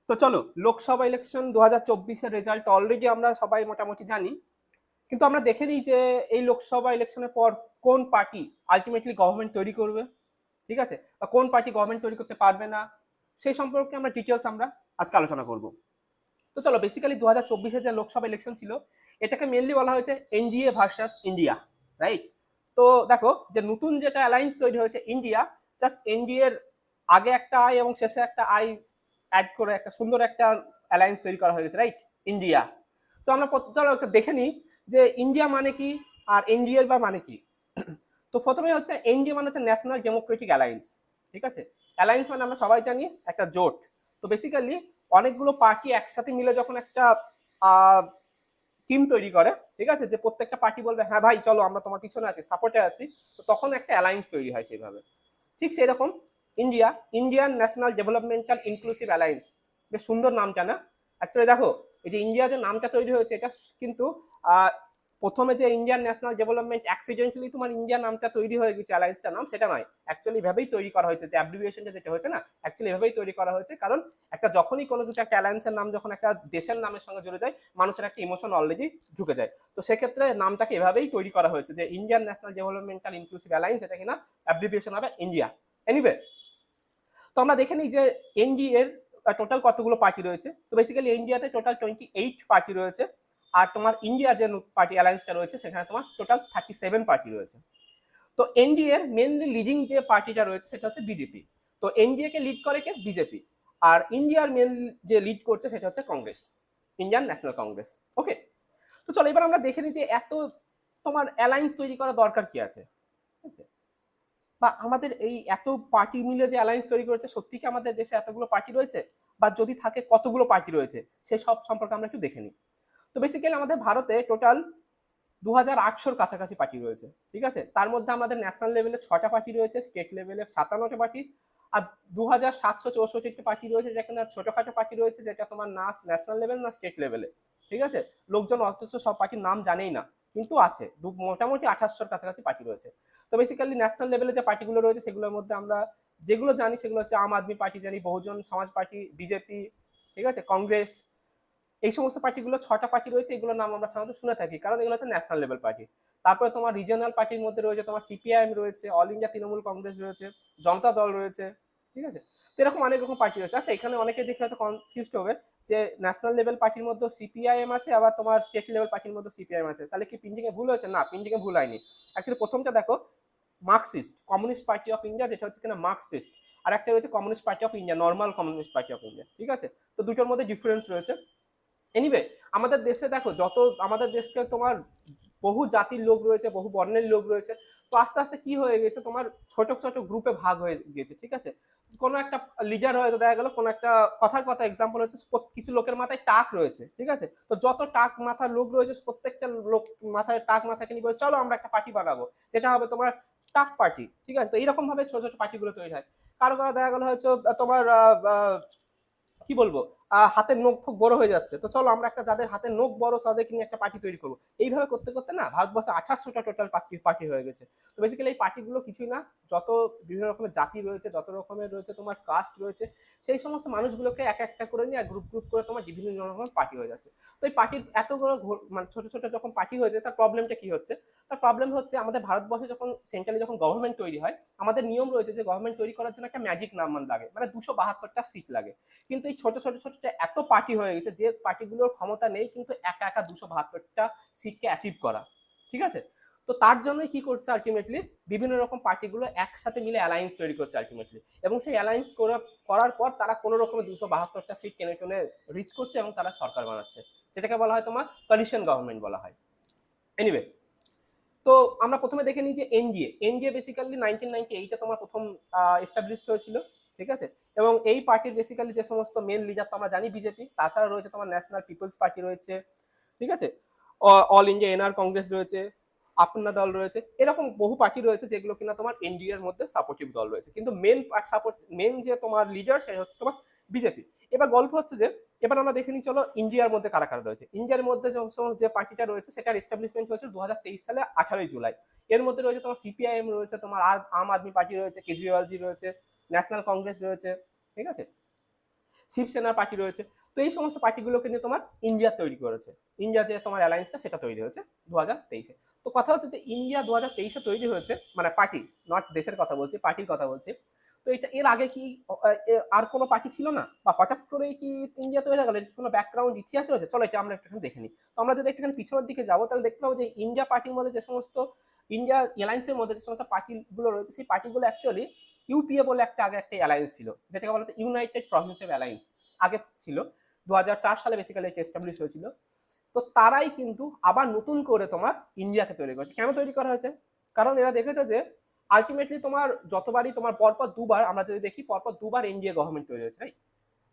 তো চলো, Lok Sabha election 2024-এর result already আমরা সবাই মোটামুটি জানি। কিন্তু আমরা দেখে নিই যে এই লোকসভা ইলেকশনের পর কোন পার্টি আলটিমেটলি গভর্নমেন্ট তৈরি করবে, ঠিক আছে, বা কোন পার্টি গভর্নমেন্ট তৈরি করতে পারবে না, সেই সম্পর্কে আমরা ডিটেলস আমরা আজকে আলোচনা করব। তো চলো, বেসিক্যালি 2024-এর যে লোকসভা ইলেকশন ছিল, এটাকে মেনলি বলা হয়েছে এনডিএ ভার্সাস ইন্ডিয়া, রাইট? তো দেখো, যে নতুন যেটা অ্যালায়েন্স তৈরি হয়েছে ইন্ডিয়া, জাস্ট এনডিএ এর আগে একটা আই এবং শেষে একটা আই অ্যাড করে একটা সুন্দর একটা অ্যালায়েন্স তৈরি করা হয়েছে, রাইট? ইন্ডিয়া। তো আমরা চলো একটা দেখে নিই যে ইন্ডিয়া মানে কি আর এনডিএ বা মানে কি। তো প্রথমে হচ্ছে এনডিএ মানে হচ্ছে ন্যাশনাল ডেমোক্রেটিক অ্যালায়েন্স, ঠিক আছে? অ্যালায়েন্স মানে আমরা সবাই জানি একটা জোট। তো বেসিক্যালি অনেকগুলো পার্টি একসাথে মিলে যখন একটা টিম তৈরি করে, ঠিক আছে, যে প্রত্যেকটা পার্টি বলবে হ্যাঁ ভাই চলো আমরা তোমার পিছনে আছি, সাপোর্টে আছি, তো তখন একটা অ্যালায়েন্স তৈরি হয় সেইভাবে। ঠিক সেই রকম India, Indian national developmental inclusive alliance. বেশ সুন্দর নামটা না? অ্যাকচুয়ালি দেখো, এই যে ইন্ডিয়া যে নামটা তৈরি হয়েছে এটা কিন্তু প্রথমে যে ইন্ডিয়ান ন্যাশনাল ডেভেলপমেন্ট অ্যাক্সিডেন্টালি তোমার ইন্ডিয়া নামটা তৈরি হয়ে গেছে, অ্যালায়েন্সটার নাম সেটা নয়, অ্যাকচুয়ালি ভাবেই তৈরি করা হয়েছে, যে অ্যাব্রিভিয়েশনটা যেটা হয়েছে না, অ্যাকচুয়ালি এভাবেই তৈরি করা হয়েছে। কারণ একটা যখনই কোনো কিছু একটা অ্যালায়েন্সের নাম যখন একটা দেশের নামের সঙ্গে জুড়ে যায়, মানুষের একটা ইমোশন অলরেডি ঢুকে যায়। তো সেক্ষেত্রে নামটাকে এভাবেই তৈরি করা হয়েছে যে Indian national developmental inclusive alliance, এটা কিনা অ্যাব্রিভিয়েশন হবে ইন্ডিয়া। এনিওয়ে, তো আমরা দেখে নিই যে এনডি এর টোটাল কতগুলো পার্টি রয়েছে। তো বেসিক্যালি ইন্ডিয়াতে টোটাল 28 পার্টি রয়েছে, আর তোমার ইন্ডিয়া যে পার্টি অ্যালায়েন্সটা রয়েছে সেখানে তোমার টোটাল 37 পার্টি রয়েছে। তো এনডিএ এর মেনলি লিডিং যে পার্টিটা রয়েছে সেটা হচ্ছে বিজেপি। তো এনডিএ কে লিড করে কে? বিজেপি। আর ইন্ডিয়ার মেন যে লিড করছে সেটা হচ্ছে কংগ্রেস, ইন্ডিয়ান ন্যাশনাল কংগ্রেস। ওকে, তো চলো এবার আমরা দেখে নিই যে এত তোমার অ্যালায়েন্স তৈরি করা দরকার কি আছে, ঠিক আছে? বা আমাদের এই এত পার্টি মিলে যে অ্যালায়েন্স তৈরি করেছে, সত্যি কি আমাদের দেশে এতগুলো পার্টি রয়েছে, বা যদি থাকে কতগুলো পার্টি রয়েছে, সে সব সম্পর্কে আমরা একটু দেখে নিই। তো বেসিক্যালি আমাদের ভারতে টোটাল 2800-র কাছাকাছি পার্টি রয়েছে, ঠিক আছে? তার মধ্যে আমাদের ন্যাশনাল লেভেলে 6টা পার্টি রয়েছে, স্টেট লেভেলে 57টা পার্টি, আর 2764টা পার্টি রয়েছে, যেখানে ছোটখাটো পার্টি রয়েছে যেটা তোমার না ন্যাশনাল লেভেল না স্টেট লেভেলে, ঠিক আছে? লোকজন অথচ সব পার্টির নাম জানেই না, কিন্তু আছে মোটামুটি 2800-র কাছাকাছি পার্টি রয়েছে। তো বেসিক্যালি ন্যাশনাল লেভেলে যে পার্টিগুলো রয়েছে সেগুলোর মধ্যে আমরা যেগুলো জানি সেগুলো হচ্ছে আম আদমি পার্টি জানি, বহুজন সমাজ পার্টি, বিজেপি, ঠিক আছে, কংগ্রেস, এই সমস্ত পার্টিগুলো 6টা পার্টি রয়েছে, এগুলোর নাম আমরা সাধারণত শুনে থাকি কারণ এগুলো হচ্ছে ন্যাশনাল লেভেল পার্টি। তারপরে তোমার রিজিয়নাল পার্টির মধ্যে রয়েছে তোমার সিপিআইএম রয়েছে, অল ইন্ডিয়া তৃণমূল কংগ্রেস রয়েছে, জনতা দল রয়েছে, ঠিক আছে? তো এরকম অনেক রকম পার্টি রয়েছে। আচ্ছা, এখানে অনেকে দেখে হয়তো কনফিউজড হবে যে ন্যাশনাল লেভেল পার্টির মধ্যে সিপিআইএম আছে, আবার তোমার স্টেট লেভেল পার্টির মধ্যে সিপিআইএম আছে, তাহলে কি প্রিন্টিং এ ভুল হয়েছে? না, প্রিন্টিং এ ভুল হয়নি। অ্যাকচুয়ালি প্রথমটা দেখো, Marxist communist party of India, যেটা হচ্ছে কিনা মার্কসিস্ট, আর একটা রয়েছে communist party of India, normal communist party of India, ঠিক আছে? তো দুটোর মধ্যে ডিফারেন্স রয়েছে। এনিওয়ে, আমাদের দেশে দেখো, যত আমাদের দেশকে তোমার বহু জাতির লোক রয়েছে, বহু বর্ণের লোক রয়েছে। তো আস্তে আস্তে কি হয়ে গেছে, তোমার ছোট ছোট গ্রুপে ভাগ হয়ে গেছে, ঠিক আছে? কোনো একটা লিডার হয়তো দেখা গেল, কোনো একটা কথার কথা এক্সাম্পল হচ্ছে কিছু লোকের মাথায় টাক রয়েছে, ঠিক আছে? তো যত টাক মাথার লোক রয়েছে প্রত্যেকটা লোক মাথায় টাক মাথাকে নিয়ে বলে চলো আমরা একটা পার্টি বানাবো, যেটা হবে তোমার টাক পার্টি, ঠিক আছে? তো এইরকম ভাবে ছোট ছোট পার্টিগুলো তৈরি হয়। কারো কারো দেখা গেল হয়তো তোমার কি বলবো, হাতের নখ ফোক বড় হয়ে যাচ্ছে, তো চলো আমরা একটা যাদের হাতের নখ বড় তাদেরকে নিয়ে একটা পার্টি তৈরি করবো। এইভাবে করতে করতে না ভারতবর্ষে 2800টা টোটাল পার্টি হয়ে গেছে। তো বেসিক্যালি এই পার্টিগুলো কিছুই না, যত বিভিন্ন রকমের জাতি রয়েছে, যত রকমের রয়েছে তোমার কাস্ট রয়েছে, সেই সমস্ত মানুষগুলোকে এক একটা করে নিয়ে গ্রুপ গ্রুপ করে তোমার বিভিন্ন রকমের পার্টি হয়ে যাচ্ছে। তো এই পার্টির এতগুলো মানে ছোট ছোট যখন পার্টি হয়েছে, তার প্রবলেমটা কি হচ্ছে? তার প্রবলেম হচ্ছে আমাদের ভারতবর্ষে যখন সেন্ট্রালি যখন গভর্নমেন্ট তৈরি হয়, আমাদের নিয়ম রয়েছে যে গভর্নমেন্ট তৈরি করার জন্য একটা ম্যাজিক নাম্বার লাগে, মানে 272টা সিট লাগে। কিন্তু এই ছোট ছোট ছোট এত পার্টি হয়ে গেছে যে পার্টিগুলোর ক্ষমতা নেই কিন্তু একা একা 272টা সিটকে অ্যাচিভ করা, ঠিক আছে? তো তার জন্যই কি করছে আলটিমেটলি, বিভিন্ন রকম পার্টিগুলো একসাথে মিলে অ্যালায়েন্স তৈরি করছে আলটিমেটলি, এবং সেই অ্যালায়েন্স করার পর তারা কোনো রকমের 272টা সিট টেনে টেনে রিচ করছে এবং তারা সরকার বানাচ্ছে, যেটাকে বলা হয় তোমার কোয়ালিশন গভর্নমেন্ট বলা হয়। এনিওয়ে, তো আমরা প্রথমে দেখে নিই যে এনডিএ। এনডিএ বেসিক্যালি 1998-এ তোমার প্রথম এস্টাবলিশড হয়েছিল, ঠিক আছে? এবং এই পার্টির বেসিক্যালি যে সমস্ত মেন লিডার তো আমরা জানি বিজেপি, তাছাড়া রয়েছে তোমার ন্যাশনাল পিপলস পার্টি রয়েছে, ঠিক আছে, অল ইন্ডিয়া এনআর কংগ্রেস রয়েছে, আপনা দল রয়েছে, এরকম বহু পার্টি রয়েছে যেগুলো কিনা তোমার এনডিএ এর মধ্যে সাপোর্টিভ দল রয়েছে, কিন্তু মেন যে তোমার লিডার সে হচ্ছে তোমার বিজেপি। এবার গল্প হচ্ছে যে এবার আমরা দেখে নিই চলো ইন্ডিয়ার মধ্যে কারা কারা রয়েছে। ইন্ডিয়ার মধ্যে যে পার্টিটা রয়েছে সেটার এস্টাবলিশমেন্ট হয়েছিল 2023 সালে 18 জুলাই। এর মধ্যে রয়েছে তোমার সিপিআইএম রয়েছে, তোমার আম আদমি পার্টি রয়েছে, কেজরিওয়ালজি রয়েছে, ন্যাশনাল কংগ্রেস রয়েছে, ঠিক আছে? শিবসেনার পার্টি রয়েছে। তো এই সমস্ত পার্টিগুলোকে নিয়ে তোমার ইন্ডিয়া তৈরি করেছে। ইন্ডিয়া যে তোমার অ্যালায়েন্সটা সেটা তৈরি হয়েছে 2023-এ। তো কথা হচ্ছে যে ইন্ডিয়া 2023-এ তৈরি হয়েছে, মানে পার্টি, নট দেশের কথা বলছি, পার্টির কথা বলছি। তো এটা এর আগে কি আর কোনো পার্টি ছিল না, বা হঠাৎ করেই কি ইন্ডিয়া তৈরি হয়ে গেল? এর কোনো ব্যাকগ্রাউন্ড ইতিহাস রয়েছে? চলো এটা আমরা একটুখানি দেখে নিই। তো আমরা যদি একটুখানি পিছনের দিকে যাবো তাহলে দেখতে পাবো যে ইন্ডিয়া পার্টির মধ্যে যে সমস্ত, ইন্ডিয়া অ্যালায়েন্সের মধ্যে যে সমস্ত পার্টিগুলো রয়েছে, সেই পার্টিগুলো অ্যাকচুয়ালি ইউপিএ বলে আগে একটা অ্যালায়েন্স ছিল, যেটাকে বলা হতো ইউনাইটেড প্রভিন্সিয়াল অ্যালায়েন্স। আগে ছিল 2004 সালে বেসিক্যালি এটা এস্টাবলিশ হয়েছিল। তো তারাই কিন্তু আবার নতুন করে তোমার ইন্ডিয়াকে তৈরি করেছে। কেন তৈরি করা হয়েছে? কারণ এরা দেখেছে যে আলটিমেটলি তোমার যতবারই তোমার পরপর দুবার, আমরা যদি দেখি পরপর দুবার এনডিএ গভর্নমেন্ট তৈরি হয়েছে, রাইট?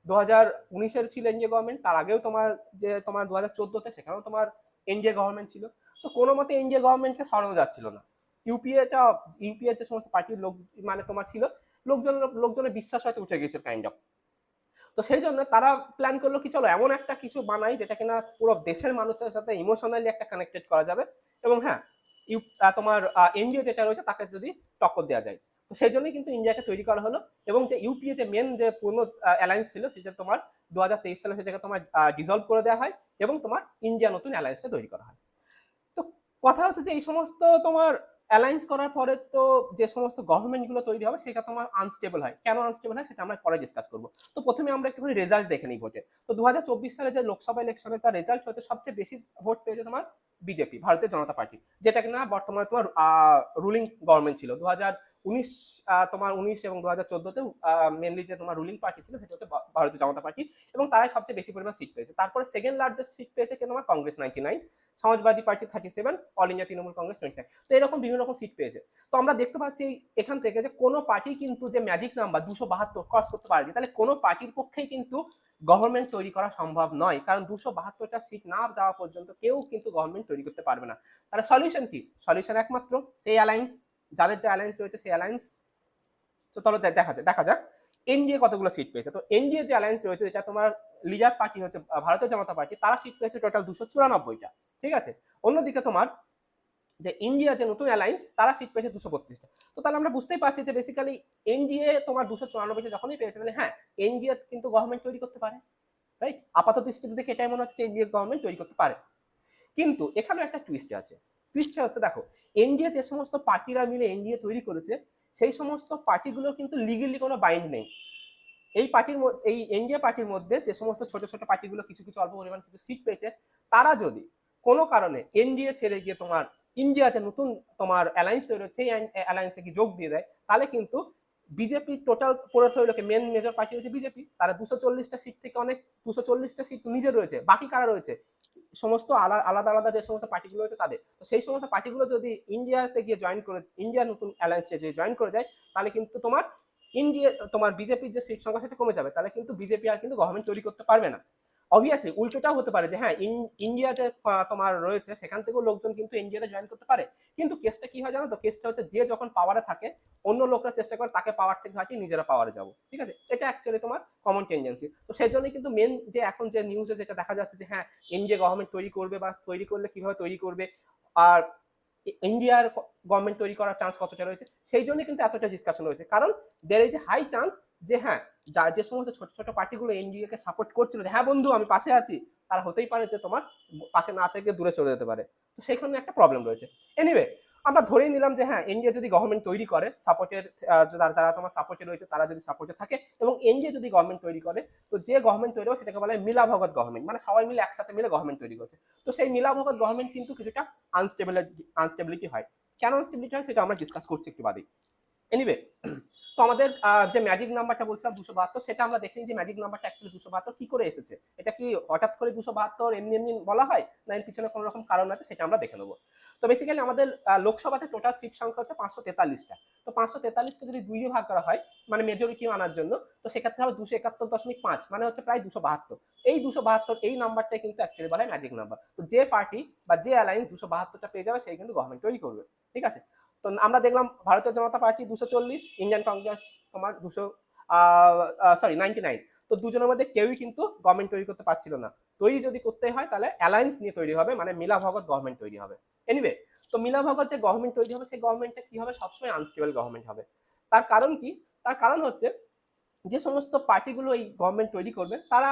2019-এর ছিল এনডিএ গভর্নমেন্ট, তার আগেও তোমার যে তোমার 2014-তে সেখানেও তোমার এনডিএ গভর্নমেন্ট ছিল। তো কোনো মতে এনডিএ গভর্নমেন্টকে সরানো যাচ্ছিল না। ইউপিএ যে সমস্ত পার্টির লোক মানে তোমার ছিল, লোকজনের বিশ্বাস হয়তো উঠে গেছিল কাইন্ড অফ। তো সেই জন্য তারা প্ল্যান করলো কি চলো এমন একটা কিছু বানাই যেটা কিনা পুরো দেশের মানুষের সাথে ইমোশনালি একটা কানেক্টেড করা যাবে, এবং হ্যাঁ তোমার এনডিএ যেটা রয়েছে তাকে যদি টক্কর দেওয়া যায়। তো সেই জন্যই কিন্তু ইন্ডিয়াকে তৈরি করা হলো, এবং যে ইউপিএ যে মেন যে পুরনো অ্যালায়েন্স ছিল সেটা তোমার 2023 সালে সেটাকে তোমার ডিসলভ করে দেওয়া হয়, এবং তোমার ইন্ডিয়া নতুন অ্যালায়েন্সটা তৈরি করা হয়। তো কথা হচ্ছে যে এই সমস্ত তোমার অ্যালায়েন্স করার পরে তো যে সমস্ত গভর্নমেন্ট গুলো তৈরি হবে সেটা তোমার আনস্টেবল হয়। কেন আনস্টেবল হয় সেটা আমরা পরে ডিসকাস করবো। তো প্রথমে আমরা একটুখানি রেজাল্ট দেখে নিই ভোটে। তো 2024 সালে যে লোকসভা ইলেকশনে তার রেজাল্ট হতে সবচেয়ে বেশি ভোট পেয়েছে তোমার বিজেপি, ভারতীয় জনতা পার্টি, যেটা কিনা বর্তমানে তোমার রুলিং গভর্নমেন্ট ছিল। 2019 তোমার 19 এবং 2014-তে মেনলি যে তোমার রুলিং পার্টি ছিল সেটা হচ্ছে ভারতীয় জনতা পার্টি, এবং তারাই সবচেয়ে বেশি পরিমাণ সিট পেয়েছে। তারপরে সেকেন্ড লার্জেস্ট সিট পেয়েছে কে তোমার Congress 99, Samajwadi party 37, all India Trinamool Congress 29। তো এরকম বিভিন্ন রকম সিট পেয়েছে। তো আমরা দেখতে পাচ্ছি এখান থেকে যে কোনো পার্টি কিন্তু যে ম্যাজিক নাম্বার 272 ক্রস করতে পারেনি, তাহলে কোনো পার্টির পক্ষেই কিন্তু গভর্নমেন্ট তৈরি করা সম্ভব নয়, কারণ 272টা সিট না যাওয়া পর্যন্ত কেউ কিন্তু গভর্নমেন্ট তৈরি করতে পারবে না। তাহলে সলিউশন কি? সলিউশন একমাত্র সেই অ্যালায়েন্স, যাদের যে অ্যালায়েন্স রয়েছে সেই অ্যালায়েন্স। তো তাহলে দেখা যাক এনডিএ কতগুলো সিট পেয়েছে। তো এনডিএ যে অ্যালায়েন্স রয়েছে, যেটা তোমার লিডার পার্টি হচ্ছে ভারতীয় জনতা পার্টি, তারা সিট পেয়েছে টোটাল 294টা। ঠিক আছে। অন্যদিকে তোমার যে ইন্ডিয়া যে নতুন অ্যালায়েন্স, তারা সিট পেয়েছে 232টা। তো তাহলে আমরা বুঝতেই পারছি যে বেসিক্যালি এনডিএ তোমার 294টা যখনই পেয়েছে, তাহলে হ্যাঁ এনডিএ কিন্তু গভর্নমেন্ট তৈরি করতে পারে, রাইট? আপাত দৃষ্টিতে দেখে এটাই মনে হচ্ছে যে এনডিএ গভর্নমেন্ট তৈরি করতে পারে। কিন্তু এখানে একটা টুইস্ট আছে। টুইস্টটা হচ্ছে দেখো, এনডিএ যে সমস্ত পার্টিরা মিলে এনডিএ তৈরি করেছে, সেই সমস্ত পার্টিগুলো কিন্তু লিগালি কোনো বাইন্ড নেই। এই এনডিএ পার্টির মধ্যে যে সমস্ত ছোট ছোট পার্টিগুলো কিছু কিছু অল্প পরিমাণ কিছু সিট পেয়েছে, তারা যদি কোনো কারণে এনডিএ ছেড়ে গিয়ে তোমার ইন্ডিয়া যে নতুন তোমার অ্যালায়েন্স তৈরি হচ্ছে সেই অ্যালায়েন্সে কি যোগ দিয়ে দেয়, তাহলে কিন্তু বিজেপি টোটাল পড়ে লোকে মেন মেজর পার্টি হচ্ছে বিজেপি, তারা 240টা সিট থেকে অনেক 240টা সিট নিজের রয়েছে, বাকি কারা রয়েছে? সমস্ত আলাদা আলাদা যে সমস্ত পার্টিগুলো রয়েছে তাদের। তো সেই সমস্ত পার্টিগুলো যদি ইন্ডিয়াতে গিয়ে জয়েন করে, ইন্ডিয়া নতুন অ্যালায়েন্সে যদি জয়েন করে যায়, তাহলে কিন্তু তোমার ইন্ডিয়া তোমার বিজেপির যে সিট সংখ্যা সেটা কমে যাবে, তাহলে কিন্তু বিজেপি আর কিন্তু গভর্নমেন্ট তৈরি করতে পারবে না। অবভিয়াসলি উল্টোটাও হতে পারে যে হ্যাঁ ইন্ডিয়াতে তোমার রয়েছে সেখান থেকেও লোকজন কিন্তু ইন্ডিয়াতে জয়েন করতে পারে। কিন্তু কেসটা কি হয় জানো তো? কেসটা হচ্ছে যে যখন পাওয়ারে থাকে অন্য লোকরা চেষ্টা করে তাকে পাওয়ার থেকে হাঁটিয়ে নিজেরা পাওয়ারে যাবো, ঠিক আছে? এটা অ্যাকচুয়ালি তোমার কমন টেন্ডেন্সি। তো সেই জন্যই কিন্তু মেন যে এখন যে নিউজে যেটা দেখা যাচ্ছে যে হ্যাঁ ইন্ডিয়া গভর্নমেন্ট তৈরি করবে, বা তৈরি করলে কিভাবে তৈরি করবে, আর ইন্ডিয়ার গভর্নমেন্ট তৈরি করার চান্স কতটা রয়েছে, সেই জন্য কিন্তু এতটা ডিসকাশন রয়েছে। কারণ there is a high chance যে হ্যাঁ যে সমস্ত ছোট ছোট পার্টিগুলো এনডিএ-কে সাপোর্ট করছিল, হ্যাঁ বন্ধু আমি পাশে আছি, তারা হতেই পারে যে তোমার পাশে না থেকে দূরে চলে যেতে পারে। তো সেইখানে একটা প্রবলেম রয়েছে। এনিওয়ে, আমরা ধরেই নিলাম যে হ্যাঁ এনডিএ যদি গভর্নমেন্ট তৈরি করে, সাপোর্টের যারা তোমার সাপোর্টে রয়েছে তারা যদি সাপোর্টে থাকে, এবং এনডিএ যদি গভর্নমেন্ট তৈরি করে, তো যে গভর্নমেন্ট তৈরি হবে সেটাকে বলা হয় মিলাভগত গভর্নমেন্ট, মানে সবাই মিলে একসাথে মিলে গভর্নমেন্ট তৈরি করছে। তো সেই মিলাভগত গভর্নমেন্ট কিন্তু কিছুটা আনস্টেবিলিটি হয়। কেন আনস্টেবিলিটি হয় সেটা আমরা ডিসকাস করছি একটু বাদেই। এনিওয়ে, তো আমাদের যে ম্যাজিক নাম্বারটা বলছিলাম 272, সেটা আমরা দেখে নিই যে ম্যাজিক নাম্বারটা অ্যাকচুয়ালি 272 কি করে এসেছে। এটা কি হঠাৎ করে 272 এমনি এমনি বলা হয়, না এর পিছনে কোনো রকম কারণ আছে, সেটা আমরা দেখে নেবো। তো বেসিক্যালি আমাদের লোকসভাতে টোটাল সিট সংখ্যা হচ্ছে 543টা। তো 543কে যদি 2 দিয়ে ভাগ করা হয়, মানে মেজরিটি আনার জন্য, তো সেক্ষেত্রে হবে 271.5, মানে হচ্ছে প্রায় 272। এই 272 এই নাম্বারটাই কিন্তু অ্যাকচুয়ালি বলা হয় ম্যাজিক নাম্বার। তো যে পার্টি বা যে অ্যালায়েন্স 272টা পেয়ে যাবে সেই কিন্তু গভর্নমেন্ট তৈরি করবে, ঠিক আছে? তো আমরা দেখলাম ভারতীয় জনতা পার্টি 240, ইন্ডিয়ান কংগ্রেস তোমার 99। তো দুজনের মধ্যে কেউই কিন্তু গভর্নমেন্ট তৈরি করতে পারছিল না। তৈরি যদি করতে হয় তাহলে অ্যালায়েন্স নিয়ে তৈরি হবে, মানে মিলাভগত গভর্নমেন্ট তৈরি হবে। এনিওয়ে, তো মিলাভগত যে গভর্নমেন্ট তৈরি হবে সেই গভর্নমেন্টটা কি হবে? সবসময় আনস্টেবল গভর্নমেন্ট হবে। তার কারণ কি? তার কারণ হচ্ছে যে সমস্ত পার্টিগুলো এই গভর্নমেন্ট তৈরি করবে তারা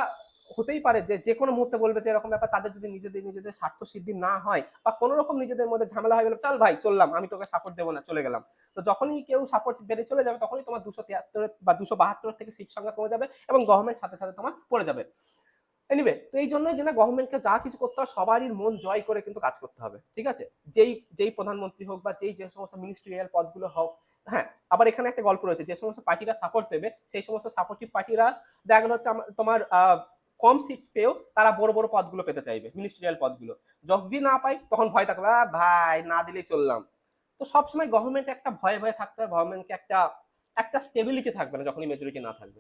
হতেই পারে যে যে কোনো মুহূর্তে বলবে যে এরকম ব্যাপার, তাদের যদি নিজেদের স্বার্থ সিদ্ধি না হয় বা কোনো রকম নিজেদের মধ্যে ঝামেলা হয়ে গেল, চল ভাই চললাম, আমি তোকে সাপোর্ট দেবো না, চলে গেলাম। তো যখনই কেউ সাপোর্ট বেড়ে চলে যাবে তখনই তোমার 273 বা 272 থেকে সিট সংখ্যা কমে যাবে এবং গভর্নমেন্ট সাথে সাথে তোমার পড়ে যাবে। এনিওয়ে, তো এই জন্যই কিনা গভর্নমেন্টকে যা কিছু করতে হবে সবারই মন জয় করে কিন্তু কাজ করতে হবে, ঠিক আছে? যেই যেই প্রধানমন্ত্রী হোক বা যে সমস্ত মিনিস্ট্রিয়াল পদগুলো হোক। হ্যাঁ, আবার এখানে একটা গল্প রয়েছে, যে সমস্ত পার্টিরা সাপোর্ট দেবে সেই সমস্ত সাপোর্টিভ পার্টিরা দেখা গেল হচ্ছে তোমার কম সিট পেয়েও তারা বড় বড় পদগুলো পেতে চাইবে, মিনিস্ট্রিয়াল পদগুলো। যদি না পাই তখন ভয় থাকবে, ভাই না দিলেই চললাম। তো সবসময় গভর্নমেন্ট একটা ভয়ে ভয়ে থাকতে হবে, গভর্নমেন্টকে একটা একটা স্টেবিলিটি থাকবে না যখনই মেজরিটি না থাকবে।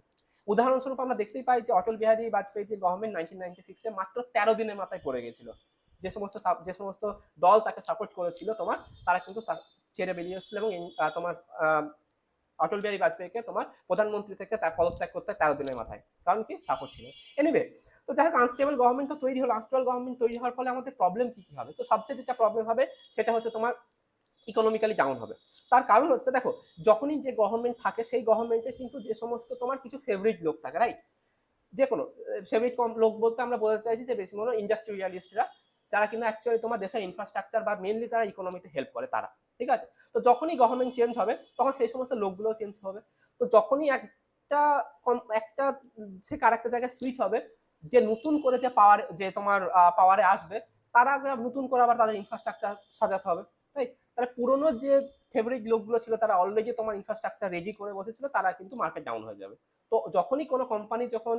উদাহরণস্বরূপ আমরা দেখতেই পাই যে অটল বিহারী বাজপেয়ী যে গভর্নমেন্ট 1996-এ মাত্র 13 দিনের মাথায় পড়ে গেছিল। যে সমস্ত দল তাকে সাপোর্ট করেছিল তোমার, তারা কিন্তু ছেড়ে বেরিয়ে এসেছিল এবং তোমার অটল বিহারী বাজপেয়ীকে তোমার প্রধানমন্ত্রী থেকে তার পদত্যাগ করতে 13 দিনের মাথায়, কারণ কি সাপোর্ট ছিল। এনিওয়ে, তো যাই হোক, আনস্টেবল গভর্নমেন্ট তো তৈরি হলো। আনস্টেবল গভর্নমেন্ট তৈরি হওয়ার ফলে আমাদের প্রবলেম কি কি হবে? তো সবচেয়ে যেটা প্রবলেম হবে সেটা হচ্ছে তোমার ইকোনমিক্যালি ডাউন হবে। তার কারণ হচ্ছে দেখো, যখনই যে গভর্নমেন্ট থাকে সেই গভর্নমেন্টে কিন্তু যে সমস্ত তোমার কিছু ফেভারিট লোক থাকে, রাইট? যে কোনো ফেভারিট লোক বলতে আমরা বোঝাতে চাইছি যে বেশি মনে ইন্ডাস্ট্রিয়ালিস্টরা, যারা কিন্তু অ্যাকচুয়ালি তোমার দেশের ইনফ্রাস্ট্রাকচার বা মেনলি তারা ইকোনমিতে হেল্প করে তারা, ঠিক আছে? তো যখনই গভর্নমেন্ট চেঞ্জ হবে তখন সেই সমস্ত লোকগুলো চেঞ্জ হবে। তো যখনই একটা থেকে আরেকটা জায়গায় সুইচ হবে, যে নতুন করে যে পাওয়ার যে তোমার পাওয়ারে আসবে, তারা নতুন করে আবার তাদের ইনফ্রাস্ট্রাকচার সাজাতে হবে, রাইট? তাহলে পুরোনো যে ফেভারিট লোকগুলো ছিল তারা অলরেডি তোমার ইনফ্রাস্ট্রাকচার রেডি করে বসেছিল, তারা কিন্তু মার্কেট ডাউন হয়ে যাবে। তো যখনই কোনো কোম্পানি যখন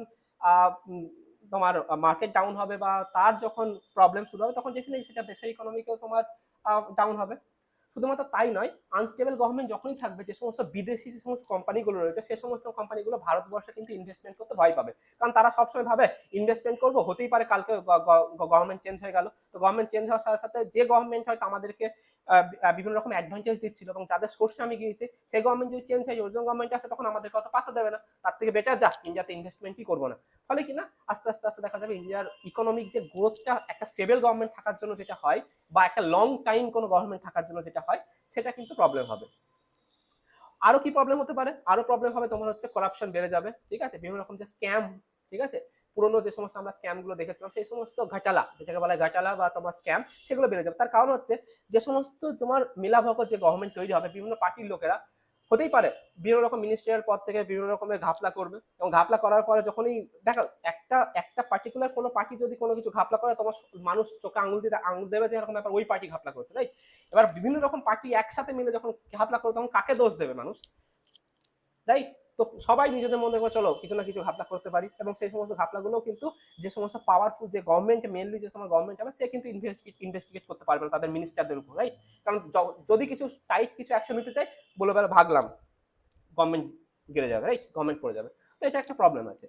তোমার মার্কেট ডাউন হবে বা তার যখন প্রবলেম শুরু হবে, তখন যেখানে সেটা দেশের ইকোনমিকেও তোমার ডাউন হবে। শুধুমাত্র তাই নয়, আনস্টেবল গভর্নমেন্ট যখনই থাকবে, যে সমস্ত বিদেশি যে সমস্ত কোম্পানিগুলো রয়েছে সে সমস্ত কোম্পানিগুলো ভারতবর্ষে কিন্তু ইনভেস্টমেন্ট করতে ভয় পাবে। কারণ তারা সবসময় ভাবে ইনভেস্টমেন্ট করবো, হতেই পারে কালকে গভর্নমেন্ট চেঞ্জ হয়ে গেল। তো গভর্নমেন্ট চেঞ্জ হওয়ার সাথে সাথে যে গভর্নমেন্ট হয়তো আমাদেরকে বিভিন্ন রকম অ্যাডভান্টেজ দিচ্ছিল এবং যাদের সোর্সে আমি গিয়েছি, সেই গভর্নমেন্ট যদি চেঞ্জ হয়, অরিজিনাল গভর্নমেন্ট আসে, তখন আমাদের কত পাত্তা দেবে না। তার থেকে বেটার যা ইন্ডিয়াতে ইনভেস্টমেন্টই করবো না। ফলে কিনা আস্তে আস্তে আস্তে দেখা যাবে ইন্ডিয়ার ইকোনমিক যে গ্রোথটা একটা স্টেবল গভর্নমেন্ট থাকার জন্য যেটা হয়, বা একটা লং টাইম কোনো গভর্নমেন্ট থাকার জন্য যেটা হয়, সেটা কিন্তু প্রবলেম হবে। আরো কি প্রবলেম হতে পারে? আরো প্রবলেম হবে তোমার হচ্ছে করাপশন বেড়ে যাবে, ঠিক আছে? বিভিন্ন রকম যে স্ক্যাম, ঠিক আছে, পুরোনো যে সমস্ত আমরা স্ক্যাম গুলো দেখেছিলাম, সেই সমস্ত ঘাটালা, যেটাকে বলা হয় ঘাটালা বা তোমার স্ক্যাম, সেগুলো বেড়ে যাবে। তার কারণ হচ্ছে যে সমস্ত তোমার মিলাভগত যে গভর্নমেন্ট তৈরি হবে, বিভিন্ন পার্টির লোকেরা হতেই পারে বিভিন্ন রকম মিনিস্ট্রিয়াল পদ থেকে বিভিন্ন রকমের ঘাপলা করবে, এবং ঘাপলা করার পরে যখনই দেখো একটা একটা পার্টিকুলার কোনো পার্টি যদি কোনো কিছু ঘাপলা করে, তোমার মানুষ চোখে আঙুল দেবে যে এরকম ব্যাপার, ওই পার্টি ঘাপলা করছে, রাইট? এবার বিভিন্ন রকম পার্টি একসাথে মিলে যখন ঘাপলা করে, তখন কাকে দোষ দেবে মানুষ, রাইট? তো সবাই নিজেদের মধ্যে করে চলো কিছু না কিছু ঘাপলা করতে পারি, এবং সেই সমস্ত ঘাপলাগুলো কিন্তু যে সমস্ত পাওয়ারফুল যে গভর্নমেন্ট, মেনলি যে সময় গভর্নমেন্ট হবে, সে কিন্তু ইনভেস্টিগেট করতে পারবে না তাদের মিনিস্টারদের উপর, রাইট? কারণ যদি কিছু টাইট কিছু অ্যাকশন নিতে চাই, বলে বলে ভাগলাম, গভর্নমেন্ট গেড়ে যাবে, রাইট? গভর্নমেন্ট পড়ে যাবে। তো এটা একটা প্রবলেম আছে।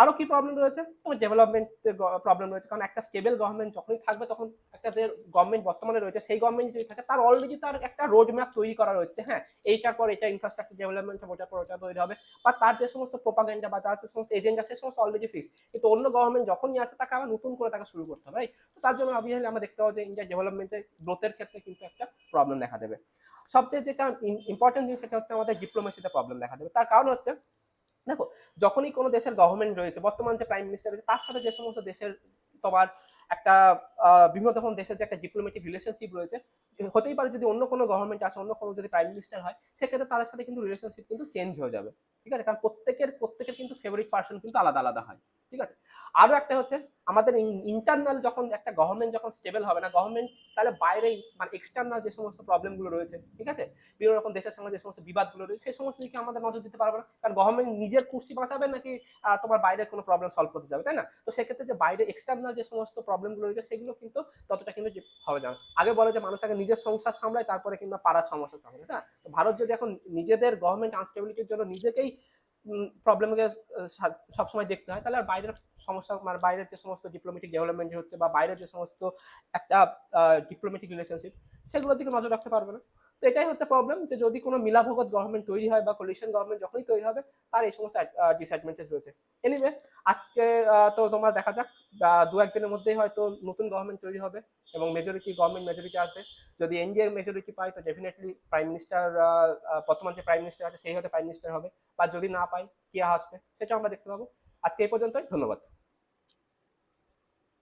আরো কি প্রবলেম রয়েছে? তোমার ডেভেলপমেন্টের প্রবলেম রয়েছে, কারণ একটা স্টেবল গভর্নমেন্ট যখনই থাকবে, তখন একটা যে গভর্নমেন্ট বর্তমানে রয়েছে সেই গভর্নমেন্ট যদি থাকে, তার অলরেডি তার একটা রোড ম্যাপ তৈরি করা রয়েছে। হ্যাঁ, এইটার পর এটা ইনফ্রাস্ট্রাকচার ডেভেলপমেন্ট হবে, ওটার পর ওটা তৈরি হবে, বা তার যে সমস্ত প্রোপাগান্ডা বা তার যে সমস্ত এজেন্ডা, সে সমস্ত অলরেডি ফিক্স। কিন্তু অন্য গভর্নমেন্ট যখনই আসে, তাকে আবার নতুন করে তাকে শুরু করতে হবে, রাইট? তো তার জন্য অবভিয়াসলি আমরা দেখতে পাবো যে ইন্ডিয়া ডেভেলপমেন্টের গ্রোথের ক্ষেত্রে কিন্তু একটা প্রবলেম দেখা দেবে। সবচেয়ে যেটা ইম্পর্টেন্ট জিনিস, সেটা হচ্ছে আমাদের ডিপ্লোমেসিতে প্রবলেম দেখা দেবে। তার কারণ হচ্ছে দেখো, যখনই কোনো দেশের গভর্নমেন্ট রয়েছে, বর্তমান যে প্রাইম মিনিস্টার রয়েছে, তার সাথে যে সমস্ত দেশের তোমার একটা বিভিন্ন রকম দেশের যে একটা ডিপ্লোমেটিক রিলেশনশিপ রয়েছে, হতেই পারে যদি অন্য কোনো গভর্নমেন্ট আসে, অন্য কোনো যদি প্রাইম মিনিস্টার হয়, সেক্ষেত্রে তাদের সাথে কিন্তু রিলেশনশিপ কিন্তু চেঞ্জ হয়ে যাবে, ঠিক আছে? কারণ প্রত্যেকের কিন্তু ফেভারিট পার্সন কিন্তু আলাদা আলাদা হয়, ঠিক আছে? আরো একটা হচ্ছে আমাদের ইন্টারনাল, যখন একটা গভর্নমেন্ট যখন স্টেবল হবে না গভর্নমেন্ট, তাহলে বাইরে মানে এক্সটার্নাল যে সমস্ত প্রবলেমগুলো রয়েছে, ঠিক আছে, বিভিন্ন রকম দেশের সঙ্গে যে সমস্ত বিবাদগুলো রয়েছে, সেই সমস্ত দিকে আমাদের নজর দিতে পারবো না। কারণ গভর্নমেন্ট নিজের কুর্সি বাঁচাবে নাকি তোমার বাইরের কোনো প্রবলেম সলভ করতে যাবে, তাই না? তো সেক্ষেত্রে যে বাইরে এক্সটার্নাল যে সমস্ত প্রবলেমগুলো রয়েছে, সেগুলো কিন্তু ততটা কিন্তু হবে না। আগে বলে যে মানুষ আগে নিজের সংসার সামলায়, তারপরে কিন্তু পাড়ার সমস্যা সামলায়, না? তো ভারত যদি এখন নিজেদের গভর্নমেন্ট আনস্টেবিলিটির জন্য নিজেকেই প্রবলেমকে সবসময় দেখতে হয়, তাহলে আর বাইরের সমস্যা, মানে বাইরের যে সমস্ত ডিপ্লোমেটিক ডেভেলপমেন্ট হচ্ছে বা বাইরের যে সমস্ত একটা ডিপ্লোমেটিক রিলেশনশিপ, সেগুলোর দিকে নজর রাখতে পারবে না। তো এটাই হচ্ছে প্রবলেম, যে যদি কোনো মিলাভগত গভর্নমেন্ট তৈরি হয় বা কোলিশন গভর্নমেন্ট যখনই তৈরি হবে, তার এই সমস্ত ডিসঅ্যাডভান্টেজ রয়েছে। এনিওয়ে, আজকে তো তোমরা দেখা যাক, দু একদিনের মধ্যেই হয়তো নতুন গভর্নমেন্ট তৈরি হবে এবং গভর্নমেন্ট মেজরিটি আসবে। যদি এনডিএ মেজরিটি পায় তো ডেফিনেটলি প্রাইম মিনিস্টার, বর্তমান যে প্রাইম মিনিস্টার আছে সেই হয়তো প্রাইম মিনিস্টার হবে, বা যদি না পাই কে আসবে সেটা আমরা দেখতে পাবো। আজকে এই পর্যন্তই, ধন্যবাদ।